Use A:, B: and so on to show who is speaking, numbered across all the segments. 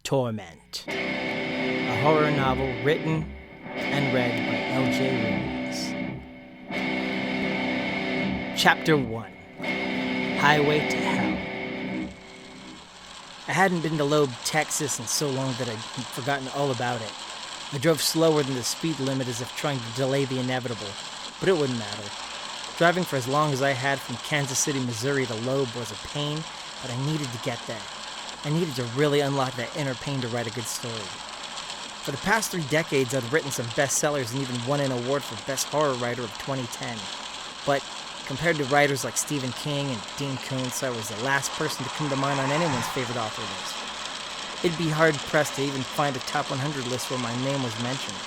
A: Torment, a horror novel written and read by L.J. Williams. Chapter 1, Highway to Hell. I hadn't been to Loeb, Texas in so long that I'd forgotten all about it. I drove slower than the speed limit as if trying to delay the inevitable, but it wouldn't matter. Driving for as long as I had from Kansas City, Missouri to Loeb was a pain, but I needed to get there. I needed to really unlock that inner pain to write a good story. For the past 3 decades, I'd written some bestsellers and even won an award for Best Horror Writer of 2010. But compared to writers like Stephen King and Dean Koontz, I was the last person to come to mind on anyone's favorite author list. It'd be hard-pressed to even find a top 100 list where my name was mentioned.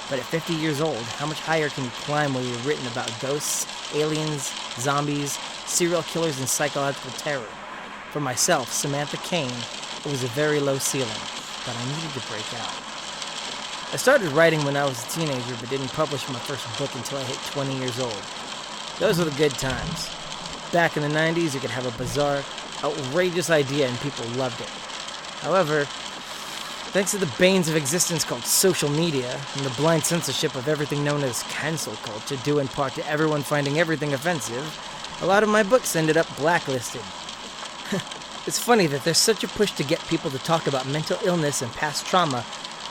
A: But at 50 years old, how much higher can you climb where you've written about ghosts, aliens, zombies, serial killers, and psychological terror? For myself, Samantha Kane, it was a very low ceiling, but I needed to break out. I started writing when I was a teenager, but didn't publish my first book until I hit 20 years old. Those were the good times. Back in the 90s, you could have a bizarre, outrageous idea and people loved it. However, thanks to the banes of existence called social media and the blind censorship of everything known as cancel culture, due in part to everyone finding everything offensive, a lot of my books ended up blacklisted. It's funny that there's such a push to get people to talk about mental illness and past trauma,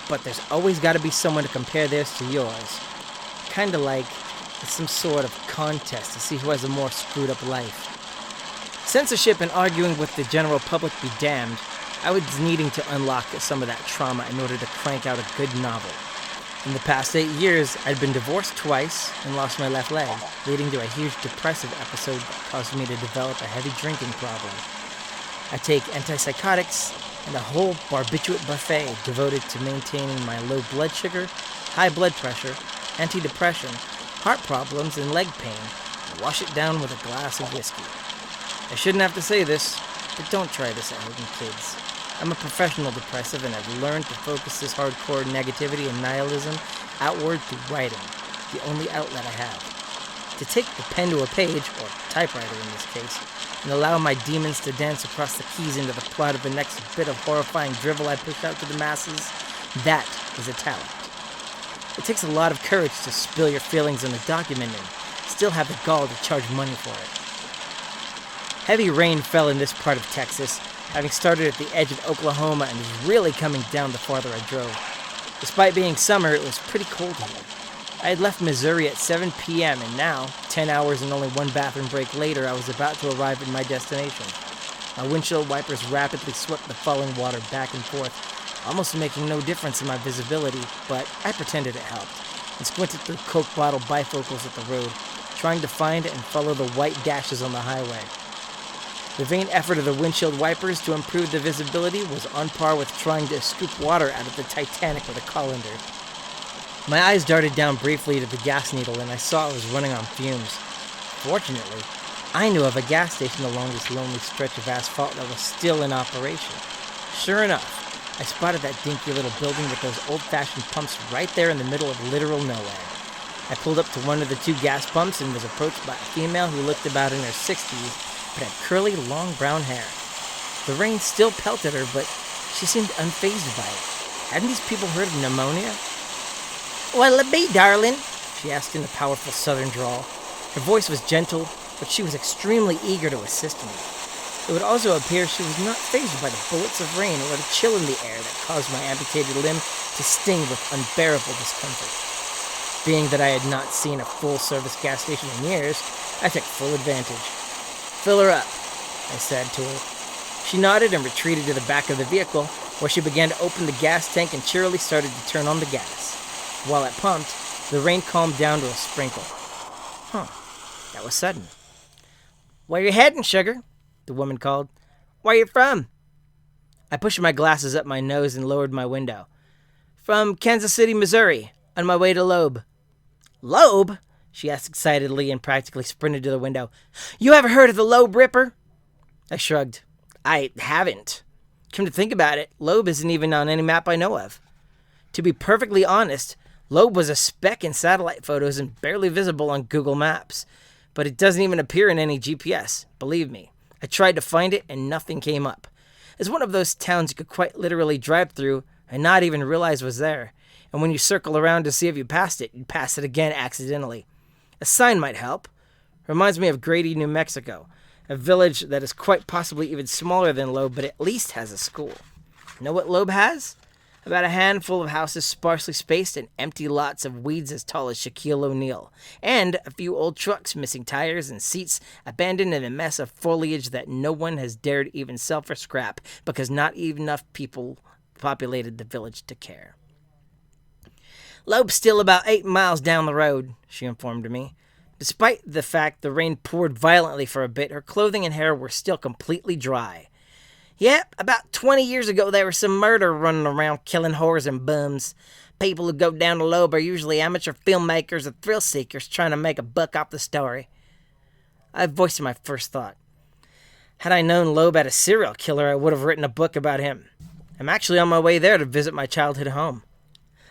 A: but there's always got to be someone to compare theirs to yours. Kinda like it's some sort of contest to see who has a more screwed up life. Censorship and arguing with the general public be damned, I was needing to unlock some of that trauma in order to crank out a good novel. In the past 8 years, I'd been divorced twice and lost my left leg, leading to a huge depressive episode that caused me to develop a heavy drinking problem. I take antipsychotics and a whole barbiturate buffet devoted to maintaining my low blood sugar, high blood pressure, antidepressant, heart problems, and leg pain, and wash it down with a glass of whiskey. I shouldn't have to say this, but don't try this at home, kids. I'm a professional depressive, and I've learned to focus this hardcore negativity and nihilism outward through writing, the only outlet I have. To take the pen to a page, or typewriter in this case, and allow my demons to dance across the keys into the plot of the next bit of horrifying drivel I push out to the masses, that is a talent. It takes a lot of courage to spill your feelings on a document and still have the gall to charge money for it. Heavy rain fell in this part of Texas, having started at the edge of Oklahoma and is really coming down the farther I drove. Despite being summer, it was pretty cold here. I had left Missouri at 7 p.m. and now, 10 hours and only 1 bathroom break later, I was about to arrive at my destination. My windshield wipers rapidly swept the falling water back and forth, almost making no difference in my visibility, but I pretended it helped, and squinted through Coke bottle bifocals at the road, trying to find and follow the white dashes on the highway. The vain effort of the windshield wipers to improve the visibility was on par with trying to scoop water out of the Titanic with a colander. My eyes darted down briefly to the gas needle, and I saw I was running on fumes. Fortunately, I knew of a gas station along this lonely stretch of asphalt that was still in operation. Sure enough, I spotted that dinky little building with those old-fashioned pumps right there in the middle of literal nowhere. I pulled up to one of the 2 gas pumps and was approached by a female who looked about in her 60s, but had curly, long brown hair. The rain still pelted her, but she seemed unfazed by it. Hadn't these people heard of pneumonia? "What'll it be, darling?" she asked in a powerful southern drawl. Her voice was gentle, but she was extremely eager to assist me. It would also appear she was not fazed by the bullets of rain or the chill in the air that caused my amputated limb to sting with unbearable discomfort. Being that I had not seen a full-service gas station in years, I took full advantage. "Fill her up," I said to her. She nodded and retreated to the back of the vehicle, where she began to open the gas tank and cheerily started to turn on the gas. While it pumped, the rain calmed down to a sprinkle. That was sudden. "Where you heading, sugar?" the woman called. "Where you from?" I pushed my glasses up my nose and lowered my window. "From Kansas City, Missouri, on my way to Loeb." "Loeb?" she asked excitedly and practically sprinted to the window. "You ever heard of the Loeb Ripper?" I shrugged. "I haven't. Come to think about it, Loeb isn't even on any map I know of. To be perfectly honest, Loeb was a speck in satellite photos and barely visible on Google Maps. But it doesn't even appear in any GPS, believe me. I tried to find it and nothing came up. It's one of those towns you could quite literally drive through and not even realize was there. And when you circle around to see if you passed it, you pass it again accidentally. A sign might help. Reminds me of Grady, New Mexico, a village that is quite possibly even smaller than Loeb, but at least has a school. Know what Loeb has? About a handful of houses sparsely spaced and empty lots of weeds as tall as Shaquille O'Neal, and a few old trucks missing tires and seats abandoned in a mess of foliage that no one has dared even sell for scrap because not even enough people populated the village to care. Loeb's still about 8 miles down the road, she informed me. Despite the fact the rain poured violently for a bit, her clothing and hair were still completely dry. Yep, about 20 years ago there was some murder running around killing whores and bums. People who go down to Loeb are usually amateur filmmakers or thrill seekers trying to make a buck off the story. I voiced my first thought. Had I known Loeb had a serial killer, I would have written a book about him. I'm actually on my way there to visit my childhood home.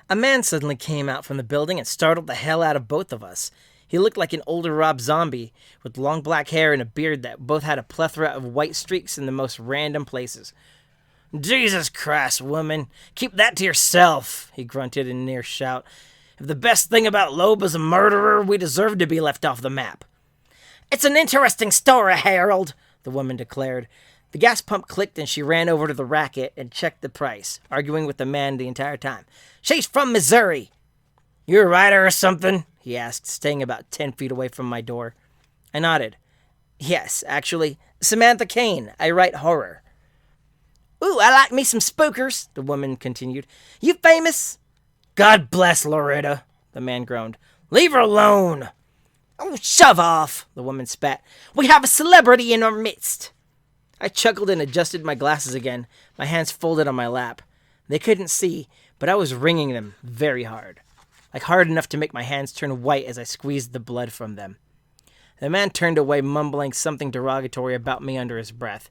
A: A man suddenly came out from the building and startled the hell out of both of us. He looked like an older Rob Zombie, with long black hair and a beard that both had a plethora of white streaks in the most random places. "Jesus Christ, woman, keep that to yourself," he grunted in a near shout. "If the best thing about Loeb is a murderer, we deserve to be left off the map." "It's an interesting story, Harold," the woman declared. The gas pump clicked and she ran over to the racket and checked the price, arguing with the man the entire time. "She's from Missouri." "You a writer or something?" he asked, staying about 10 feet away from my door. I nodded. "Yes, actually, Samantha Kane. I write horror." "Ooh, I like me some spookers," the woman continued. "You famous?" "God bless Loretta," the man groaned. "Leave her alone." "Oh, shove off," the woman spat. "We have a celebrity in our midst." I chuckled and adjusted my glasses again, my hands folded on my lap. They couldn't see, but I was wringing them very hard. Like hard enough to make my hands turn white as I squeezed the blood from them. The man turned away, mumbling something derogatory about me under his breath.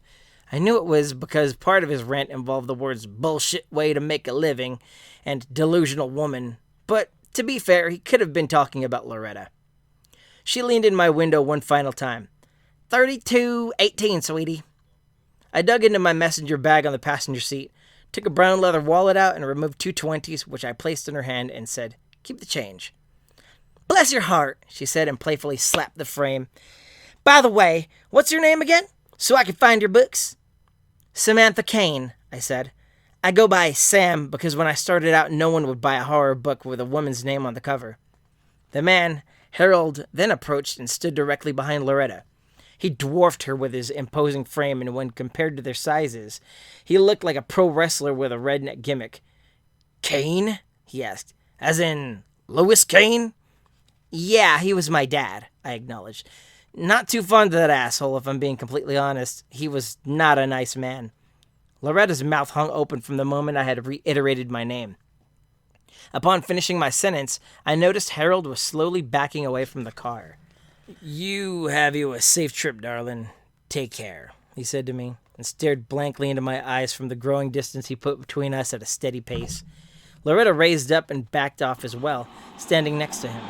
A: I knew it was because part of his rant involved the words "bullshit way to make a living" and "delusional woman," but to be fair, he could have been talking about Loretta. She leaned in my window one final time. 3218, sweetie. I dug into my messenger bag on the passenger seat, took a brown leather wallet out and removed 2 20s, which I placed in her hand and said, "Keep the change." "Bless your heart," she said and playfully slapped the frame. "By the way, what's your name again, so I can find your books?" "Samantha Kane," I said. "I go by Sam because when I started out no one would buy a horror book with a woman's name on the cover." The man, Harold, then approached and stood directly behind Loretta. He dwarfed her with his imposing frame, and when compared to their sizes, he looked like a pro wrestler with a redneck gimmick. "Kane?" he asked. "As in Louis Kane?" "Yeah, he was my dad," I acknowledged. Not too fond of that asshole, if I'm being completely honest. He was not a nice man. Loretta's mouth hung open from the moment I had reiterated my name. Upon finishing my sentence, I noticed Harold was slowly backing away from the car. "You have you a safe trip, darling. Take care," he said to me, and stared blankly into my eyes from the growing distance he put between us at a steady pace. Loretta raised up and backed off as well, standing next to him.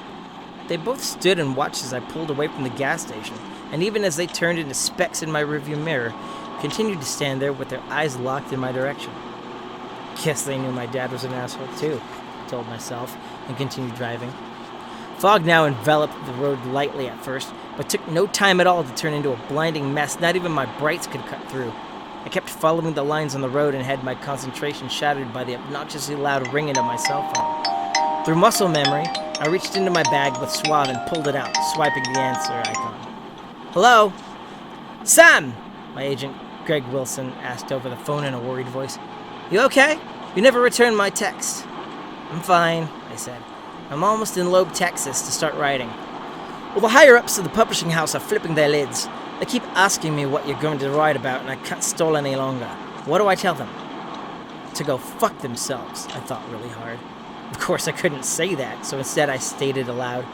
A: They both stood and watched as I pulled away from the gas station, and even as they turned into specks in my rearview mirror, continued to stand there with their eyes locked in my direction. Guess they knew my dad was an asshole too, I told myself, and continued driving. Fog now enveloped the road lightly at first, but took no time at all to turn into a blinding mess not even my brights could cut through. I kept following the lines on the road and had my concentration shattered by the obnoxiously loud ringing of my cell phone. Through muscle memory, I reached into my bag with Suave and pulled it out, swiping the answer icon. "Hello?" "Sam!" my agent, Greg Wilson, asked over the phone in a worried voice. "You okay? You never returned my text." "I'm fine," I said. "I'm almost in Loeb, Texas to start writing." "Well, the higher-ups of the publishing house are flipping their lids. They keep asking me what you're going to write about, and I can't stall any longer. What do I tell them?" To go fuck themselves, I thought really hard. Of course, I couldn't say that, so instead I stated aloud,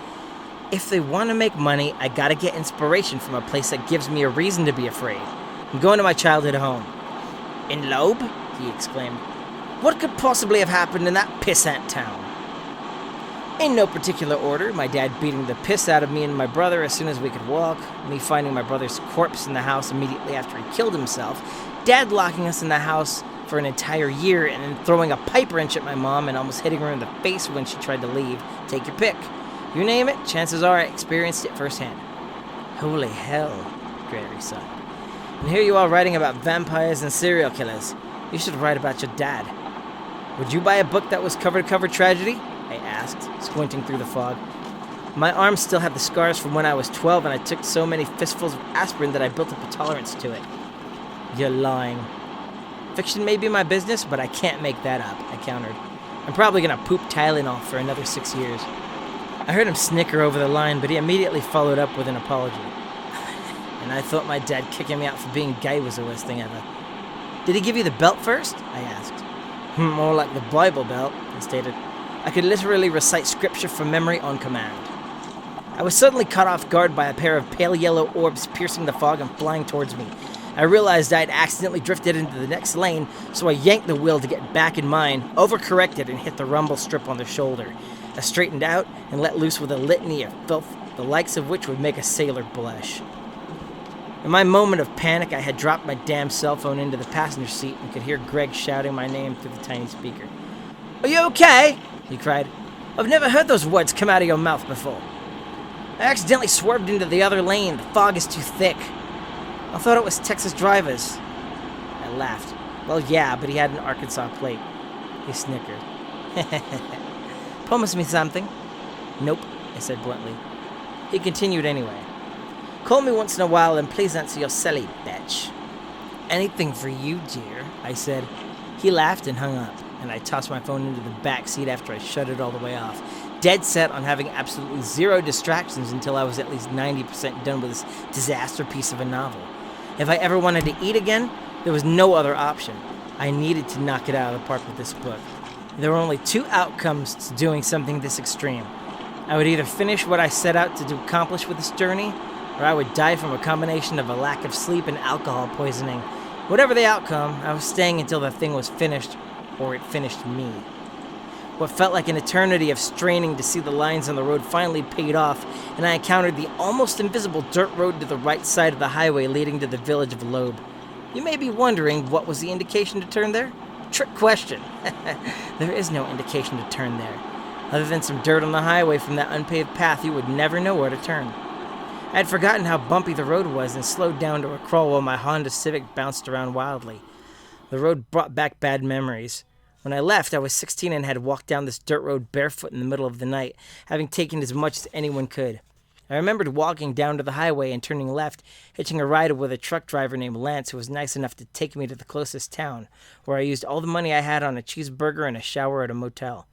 A: "If they want to make money, I gotta get inspiration from a place that gives me a reason to be afraid. I'm going to my childhood home." "In Loeb?" he exclaimed. "What could possibly have happened in that pissant town?" In no particular order, my dad beating the piss out of me and my brother as soon as we could walk, me finding my brother's corpse in the house immediately after he killed himself, Dad locking us in the house for an entire year and then throwing a pipe wrench at my mom and almost hitting her in the face when she tried to leave. Take your pick. You name it, chances are I experienced it firsthand. Holy hell, Gregory sighed. And here you are writing about vampires and serial killers. You should write about your dad. Would you buy a book that was cover-to-cover tragedy? I asked, squinting through the fog. My arms still had the scars from when I was 12 and I took so many fistfuls of aspirin that I built up a tolerance to it. You're lying. Fiction may be my business, but I can't make that up, I countered. I'm probably going to poop Tylenol for another 6 years. I heard him snicker over the line, but he immediately followed up with an apology. And I thought my dad kicking me out for being gay was the worst thing ever. Did he give you the belt first? I asked. More like the Bible belt, he stated. I could literally recite scripture from memory on command. I was suddenly caught off guard by a pair of pale yellow orbs piercing the fog and flying towards me. I realized I had accidentally drifted into the next lane, so I yanked the wheel to get back in mine, overcorrected, and hit the rumble strip on the shoulder. I straightened out and let loose with a litany of filth, the likes of which would make a sailor blush. In my moment of panic, I had dropped my damn cell phone into the passenger seat and could hear Greg shouting my name through the tiny speaker. "Are you okay?" he cried. "I've never heard those words come out of your mouth before." I accidentally swerved into the other lane. The fog is too thick. I thought it was Texas drivers. I laughed. Well, yeah, but he had an Arkansas plate. He snickered. Promise me something? Nope, I said bluntly. He continued anyway. Call me once in a while and please answer your silly bitch. Anything for you, dear, I said. He laughed and hung up, and I tossed my phone into the back seat after I shut it all the way off, dead set on having absolutely zero distractions until I was at least 90% done with this disaster piece of a novel. If I ever wanted to eat again, there was no other option. I needed to knock it out of the park with this book. There were only two outcomes to doing something this extreme. I would either finish what I set out to accomplish with this journey, or I would die from a combination of a lack of sleep and alcohol poisoning. Whatever the outcome, I was staying until the thing was finished, or it finished me. What felt like an eternity of straining to see the lines on the road finally paid off, and I encountered the almost invisible dirt road to the right side of the highway leading to the village of Loeb. You may be wondering what was the indication to turn there? Trick question. There is no indication to turn there. Other than some dirt on the highway from that unpaved path, you would never know where to turn. I had forgotten how bumpy the road was and slowed down to a crawl while my Honda Civic bounced around wildly. The road brought back bad memories. When I left, I was 16 and had walked down this dirt road barefoot in the middle of the night, having taken as much as anyone could. I remembered walking down to the highway and turning left, hitching a ride with a truck driver named Lance who was nice enough to take me to the closest town, where I used all the money I had on a cheeseburger and a shower at a motel.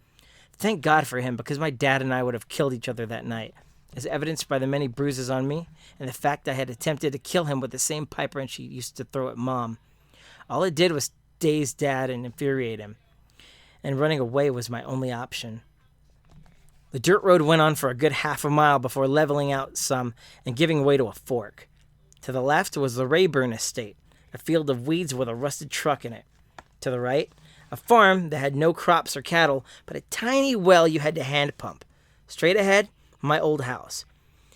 A: Thank God for him, because my dad and I would have killed each other that night, as evidenced by the many bruises on me and the fact I had attempted to kill him with the same pipe wrench he used to throw at Mom. All it did was daze Dad and infuriate him, and running away was my only option. The dirt road went on for a good half a mile before leveling out some and giving way to a fork. To the left was the Rayburn estate, a field of weeds with a rusted truck in it. To the right, a farm that had no crops or cattle, but a tiny well you had to hand pump. Straight ahead, my old house.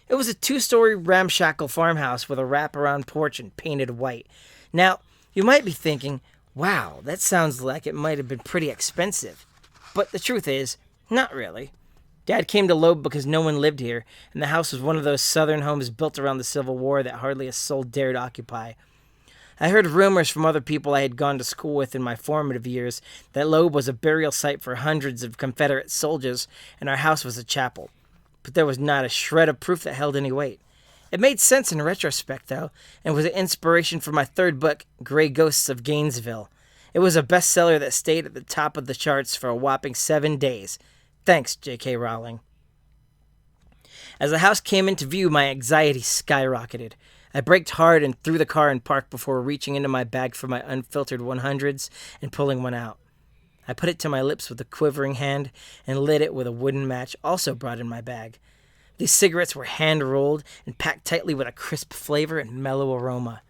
A: It was a 2-story ramshackle farmhouse with a wraparound porch and painted white. Now, you might be thinking, wow, that sounds like it might have been pretty expensive. But the truth is, not really. Dad came to Loeb because no one lived here, and the house was one of those southern homes built around the Civil War that hardly a soul dared occupy. I heard rumors from other people I had gone to school with in my formative years that Loeb was a burial site for hundreds of Confederate soldiers, and our house was a chapel. But there was not a shred of proof that held any weight. It made sense in retrospect, though, and was an inspiration for my third book, Gray Ghosts of Gainesville. It was a bestseller that stayed at the top of the charts for a whopping 7 days. Thanks, J.K. Rowling. As the house came into view, my anxiety skyrocketed. I braked hard and threw the car in park before reaching into my bag for my unfiltered 100s and pulling one out. I put it to my lips with a quivering hand and lit it with a wooden match also brought in my bag. These cigarettes were hand-rolled and packed tightly with a crisp flavor and mellow aroma.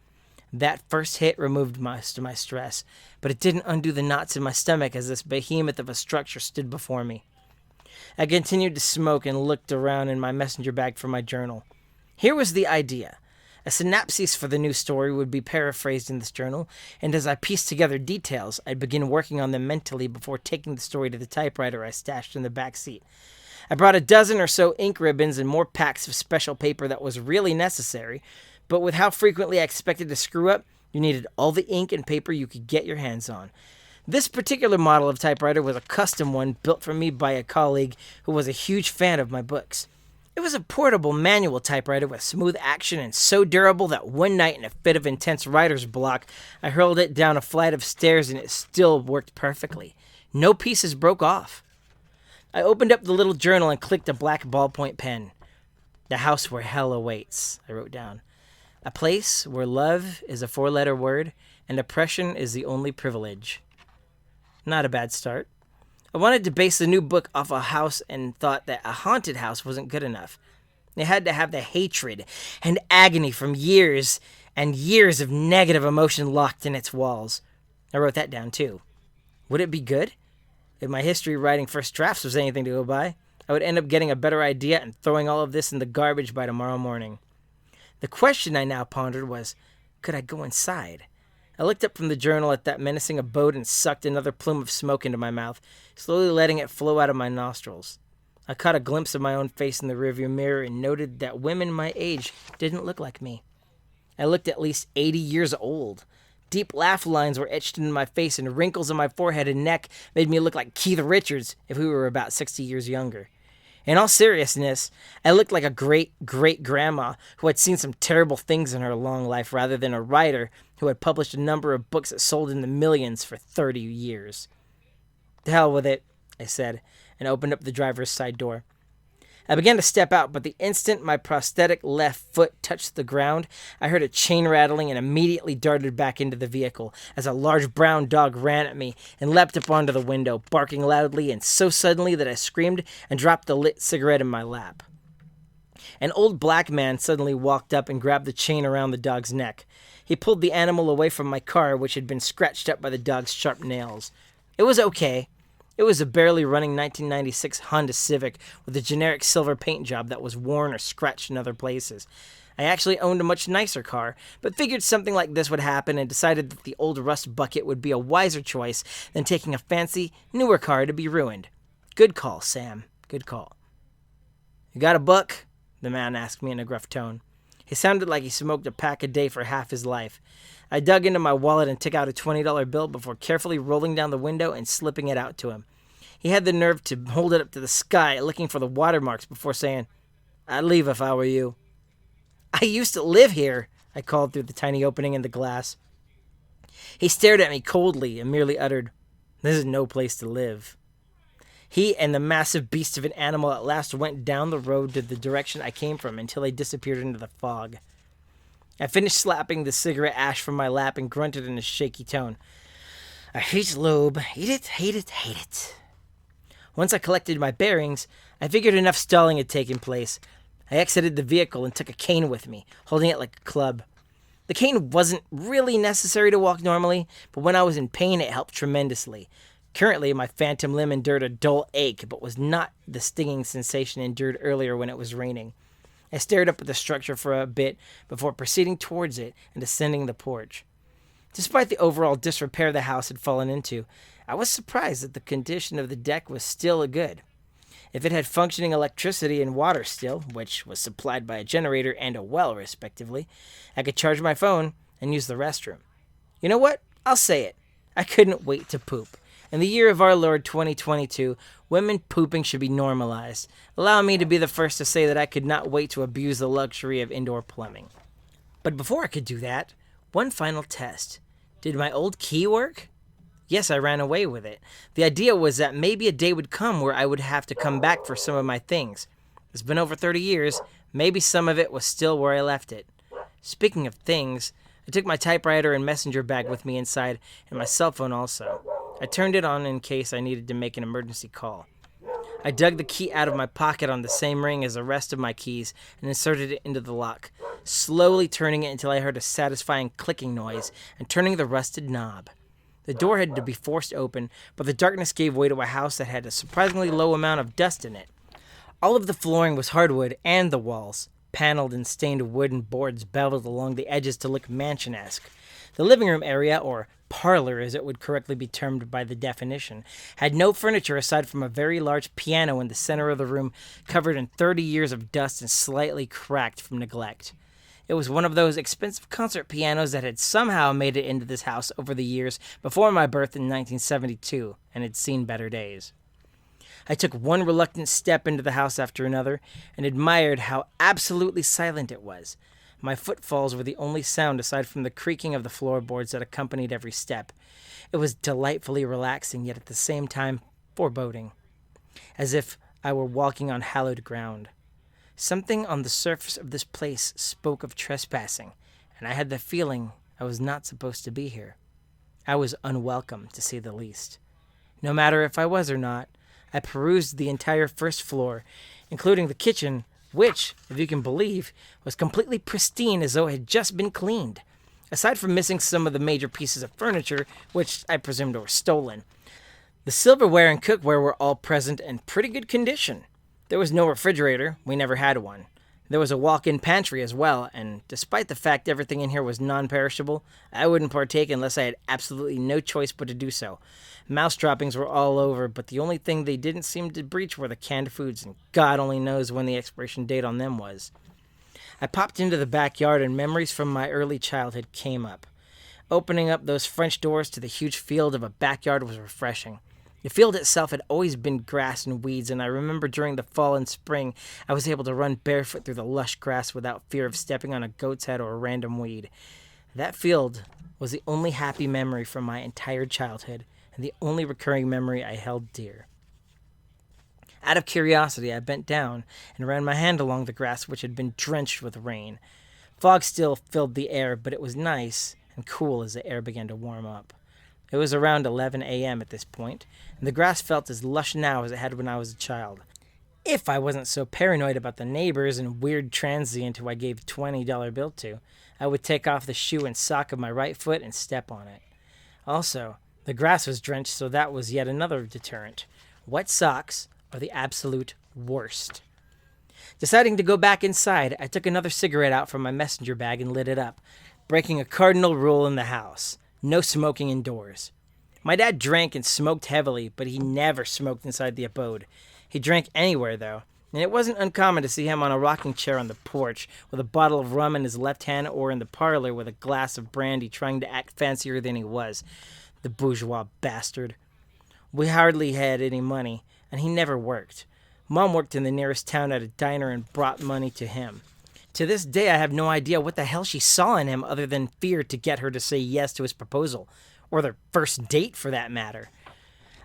A: That first hit removed most of my stress, but it didn't undo the knots in my stomach as this behemoth of a structure stood before me. I continued to smoke and looked around in my messenger bag for my journal. Here was the idea. A synopsis for the new story would be paraphrased in this journal, and as I pieced together details, I'd begin working on them mentally before taking the story to the typewriter I stashed in the back seat. I brought a dozen or so ink ribbons and more packs of special paper that was really necessary, but with how frequently I expected to screw up, you needed all the ink and paper you could get your hands on. This particular model of typewriter was a custom one built for me by a colleague who was a huge fan of my books. It was a portable manual typewriter with smooth action and so durable that one night in a fit of intense writer's block, I hurled it down a flight of stairs and it still worked perfectly. No pieces broke off. I opened up the little journal and clicked a black ballpoint pen. The house where hell awaits, I wrote down. A place where love is a 4-letter word and oppression is the only privilege. Not a bad start. I wanted to base the new book off a house and thought that a haunted house wasn't good enough. It had to have the hatred and agony from years and years of negative emotion locked in its walls. I wrote that down too. Would it be good? If my history writing first drafts was anything to go by, I would end up getting a better idea and throwing all of this in the garbage by tomorrow morning. The question I now pondered was, could I go inside? I looked up from the journal at that menacing abode and sucked another plume of smoke into my mouth, slowly letting it flow out of my nostrils. I caught a glimpse of my own face in the rearview mirror and noted that women my age didn't look like me. I looked at least 80 years old. Deep laugh lines were etched into my face and wrinkles on my forehead and neck made me look like Keith Richards if we were about 60 years younger. In all seriousness, I looked like a great-great-grandma who had seen some terrible things in her long life rather than a writer who had published a number of books that sold in the millions for 30 years. "To hell with it," I said, and opened up the driver's side door. I began to step out, but the instant my prosthetic left foot touched the ground, I heard a chain rattling and immediately darted back into the vehicle as a large brown dog ran at me and leapt up onto the window, barking loudly and so suddenly that I screamed and dropped the lit cigarette in my lap. An old black man suddenly walked up and grabbed the chain around the dog's neck. He pulled the animal away from my car, which had been scratched up by the dog's sharp nails. It was okay. It was a barely running 1996 Honda Civic with a generic silver paint job that was worn or scratched in other places. I actually owned a much nicer car, but figured something like this would happen and decided that the old rust bucket would be a wiser choice than taking a fancy, newer car to be ruined. Good call, Sam. Good call. "You got a buck?" the man asked me in a gruff tone. He sounded like he smoked a pack a day for half his life. I dug into my wallet and took out a $20 bill before carefully rolling down the window and slipping it out to him. He had the nerve to hold it up to the sky, looking for the watermarks before saying, "I'd leave if I were you." "I used to live here," I called through the tiny opening in the glass. He stared at me coldly and merely uttered, "This is no place to live." He and the massive beast of an animal at last went down the road to the direction I came from until they disappeared into the fog. I finished slapping the cigarette ash from my lap and grunted in a shaky tone, "I hate lube. Hate it, hate it, hate it." Once I collected my bearings, I figured enough stalling had taken place. I exited the vehicle and took a cane with me, holding it like a club. The cane wasn't really necessary to walk normally, but when I was in pain, it helped tremendously. Currently, my phantom limb endured a dull ache, but was not the stinging sensation endured earlier when it was raining. I stared up at the structure for a bit before proceeding towards it and ascending the porch. Despite the overall disrepair the house had fallen into, I was surprised that the condition of the deck was still good. If it had functioning electricity and water still, which was supplied by a generator and a well, respectively, I could charge my phone and use the restroom. You know what? I'll say it. I couldn't wait to poop. In the year of our Lord 2022, women pooping should be normalized. Allow me to be the first to say that I could not wait to abuse the luxury of indoor plumbing. But before I could do that, one final test. Did my old key work? Yes, I ran away with it. The idea was that maybe a day would come where I would have to come back for some of my things. It's been over 30 years. Maybe some of it was still where I left it. Speaking of things, I took my typewriter and messenger bag with me inside, and my cell phone also. I turned it on in case I needed to make an emergency call. I dug the key out of my pocket on the same ring as the rest of my keys and inserted it into the lock, slowly turning it until I heard a satisfying clicking noise and turning the rusted knob. The door had to be forced open, but the darkness gave way to a house that had a surprisingly low amount of dust in it. All of the flooring was hardwood and the walls. paneled and stained wooden boards beveled along the edges to look mansion-esque. The living room area, or parlor as it would correctly be termed by the definition, had no furniture aside from a very large piano in the center of the room, covered in 30 years of dust and slightly cracked from neglect. It was one of those expensive concert pianos that had somehow made it into this house over the years before my birth in 1972 and had seen better days. I took one reluctant step into the house after another and admired how absolutely silent it was. My footfalls were the only sound aside from the creaking of the floorboards that accompanied every step. It was delightfully relaxing, yet at the same time foreboding, as if I were walking on hallowed ground. Something on the surface of this place spoke of trespassing, and I had the feeling I was not supposed to be here. I was unwelcome, to say the least. No matter if I was or not, I perused the entire first floor, including the kitchen, which, if you can believe, was completely pristine as though it had just been cleaned, aside from missing some of the major pieces of furniture, which I presumed were stolen. The silverware and cookware were all present and pretty good condition. There was no refrigerator. We never had one. There was a walk-in pantry as well, and despite the fact everything in here was non-perishable, I wouldn't partake unless I had absolutely no choice but to do so. Mouse droppings were all over, but the only thing they didn't seem to breach were the canned foods, and God only knows when the expiration date on them was. I popped into the backyard, and memories from my early childhood came up. Opening up those French doors to the huge field of a backyard was refreshing. The field itself had always been grass and weeds, and I remember during the fall and spring I was able to run barefoot through the lush grass without fear of stepping on a goat's head or a random weed. That field was the only happy memory from my entire childhood, and the only recurring memory I held dear. Out of curiosity, I bent down and ran my hand along the grass, which had been drenched with rain. Fog still filled the air, but it was nice and cool as the air began to warm up. It was around 11 a.m. at this point, and the grass felt as lush now as it had when I was a child. If I wasn't so paranoid about the neighbors and weird transient who I gave a $20 bill to, I would take off the shoe and sock of my right foot and step on it. Also, the grass was drenched, so that was yet another deterrent. Wet socks are the absolute worst. Deciding to go back inside, I took another cigarette out from my messenger bag and lit it up, breaking a cardinal rule in the house. No smoking indoors. My dad drank and smoked heavily, but he never smoked inside the abode. He drank anywhere, though, and it wasn't uncommon to see him on a rocking chair on the porch with a bottle of rum in his left hand or in the parlor with a glass of brandy trying to act fancier than he was. The bourgeois bastard. We hardly had any money, and he never worked. Mom worked in the nearest town at a diner and brought money to him. To this day, I have no idea what the hell she saw in him other than fear to get her to say yes to his proposal, or their first date for that matter.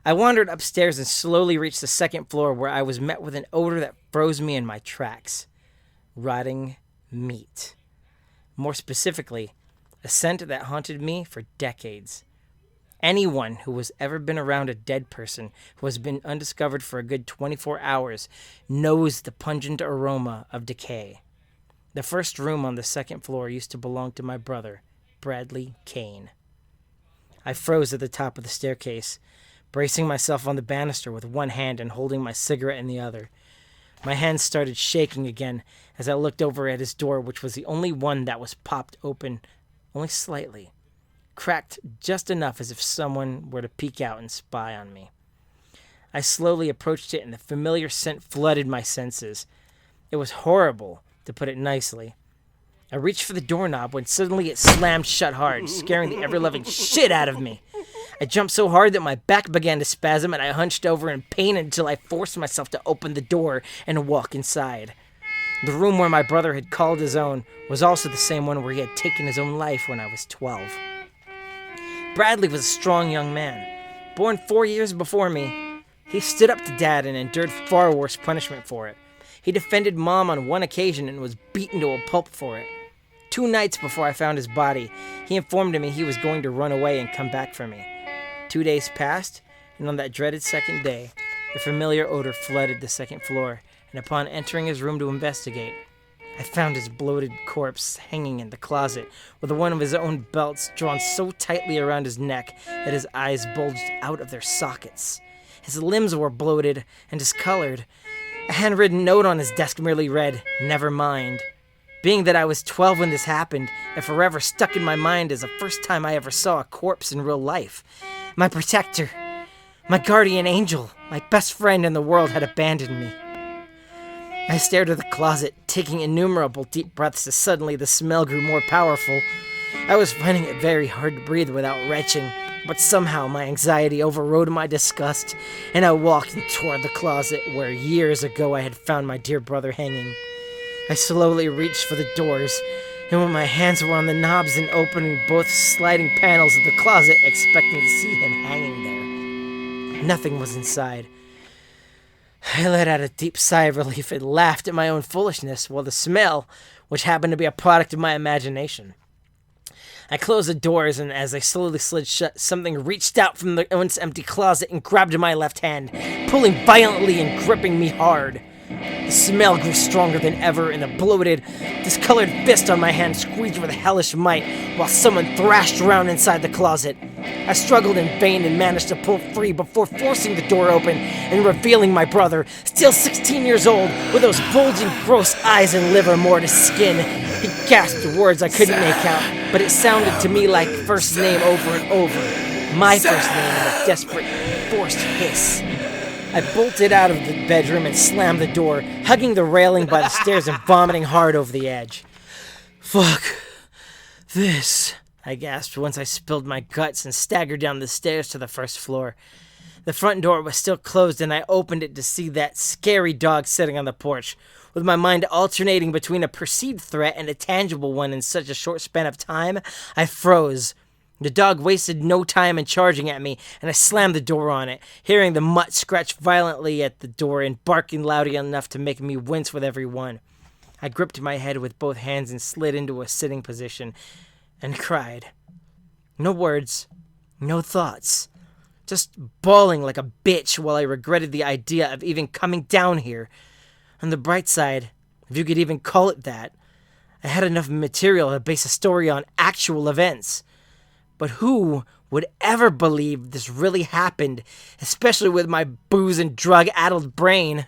A: I wandered upstairs and slowly reached the second floor where I was met with an odor that froze me in my tracks. Rotting meat. More specifically, a scent that haunted me for decades. Anyone who has ever been around a dead person who has been undiscovered for a good 24 hours knows the pungent aroma of decay. The first room on the second floor used to belong to my brother, Bradley Kane. I froze at the top of the staircase, bracing myself on the banister with one hand and holding my cigarette in the other. My hands started shaking again as I looked over at his door, which was the only one that was popped open, only slightly, cracked just enough as if someone were to peek out and spy on me. I slowly approached it, and the familiar scent flooded my senses. It was horrible, to put it nicely. I reached for the doorknob when suddenly it slammed shut hard, scaring the ever-loving shit out of me. I jumped so hard that my back began to spasm, and I hunched over in pain until I forced myself to open the door and walk inside. The room where my brother had called his own was also the same one where he had taken his own life when I was 12. Bradley was a strong young man. Born 4 years before me, he stood up to Dad and endured far worse punishment for it. He defended Mom on one occasion and was beaten to a pulp for it. 2 nights before I found his body, he informed me he was going to run away and come back for me. 2 days passed, and on that dreaded second day, the familiar odor flooded the second floor, and upon entering his room to investigate, I found his bloated corpse hanging in the closet, with one of his own belts drawn so tightly around his neck that his eyes bulged out of their sockets. His limbs were bloated and discolored. A handwritten note on his desk merely read, "Never mind," Being that I was 12 when this happened, it forever stuck in my mind as the first time I ever saw a corpse in real life. My protector, my guardian angel, my best friend in the world had abandoned me. I stared at the closet, taking innumerable deep breaths as suddenly the smell grew more powerful. I was finding it very hard to breathe without retching, but somehow my anxiety overrode my disgust, and I walked toward the closet where years ago I had found my dear brother hanging. I slowly reached for the doors, and when my hands were on the knobs and opening both sliding panels of the closet, expecting to see him hanging there, nothing was inside. I let out a deep sigh of relief and laughed at my own foolishness, while the smell, which happened to be a product of my imagination. I closed the doors, and as I slowly slid shut, something reached out from the once empty closet and grabbed my left hand, pulling violently and gripping me hard. The smell grew stronger than ever, and a bloated, discolored fist on my hand squeezed with hellish might while someone thrashed around inside the closet. I struggled in vain and managed to pull free before forcing the door open and revealing my brother, still 16 years old, with those bulging, gross eyes and liver more to skin. He gasped words I couldn't make out, but it sounded to me like first name over and over. My first name in a desperate, forced hiss. I bolted out of the bedroom and slammed the door, hugging the railing by the stairs and vomiting hard over the edge. "Fuck this," I gasped once I spilled my guts and staggered down the stairs to the first floor. The front door was still closed, and I opened it to see that scary dog sitting on the porch, with my mind alternating between a perceived threat and a tangible one in such a short span of time. I froze. The dog wasted no time in charging at me, and I slammed the door on it, hearing the mutt scratch violently at the door and barking loudly enough to make me wince with every one. I gripped my head with both hands and slid into a sitting position and cried. No words, no thoughts, just bawling like a bitch while I regretted the idea of even coming down here. On the bright side, if you could even call it that, I had enough material to base a story on actual events. But who would ever believe this really happened, especially with my booze and drug-addled brain?